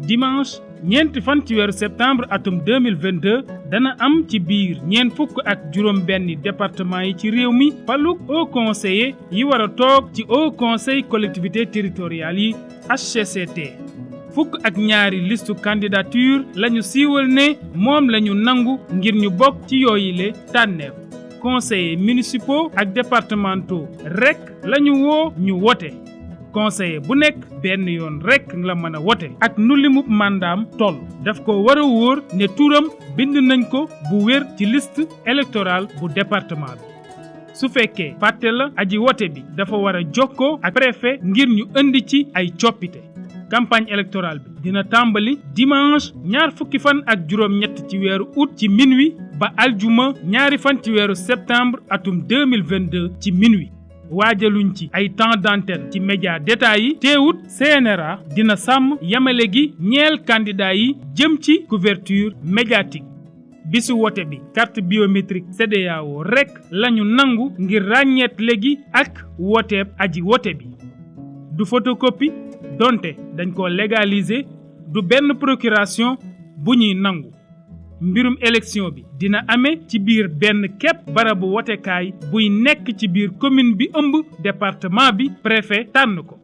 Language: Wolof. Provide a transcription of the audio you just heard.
dimanche ñeenti fan ci weeru septembre atum 2022 dana am ci biir ñeent fukk ak juróom benni département yi ci réew mi palug haut conseiller yi war a toog ci haut conseil collectivités territoriales yi HCCT fukk ak ñaari listu candidature lañu siiwal ne moom lañu nangu ngir ñu bokk ci yooyile tànneef conseillers municipaux ak départementaux rek lañu woo ñu wote conseiller bu nekk benn yoon rek la mën a wote ak nu limub mandaam toll daf ko war a wóor ne turam bind nañ ko bu wér ci liste électorale bu département bi su fekkee fàtte la aji wote bi dafa war a jokkoo ak préfet ngir ñu indi ci ay coppite campagne électorale bi dina tàmbali dimanche ñaar fukki fan ak juróom-ñett ci weeru août ci minuit ba aljuma ñaari fan ci weeru septembre atum 2022 ci minuit waajaluñ ci ay temps d'antenne ci média d'état yi teewut CNRA dina sàmm yamale gi ñeel candidat yi jëm ci couverture médiatique bisu wote bi carte biométrique CEDEAO rek lañu nangu ngir ràññeet léegi ak woteeb aji wote bi du photocopie donte dañ ko légaliser du benn procuration bu ñuy nangu mbirum élection bi dina amee ci biir benn képp barabu wotekaay buy nekk ci biir commune bi ëmb département bi préfet tànn ko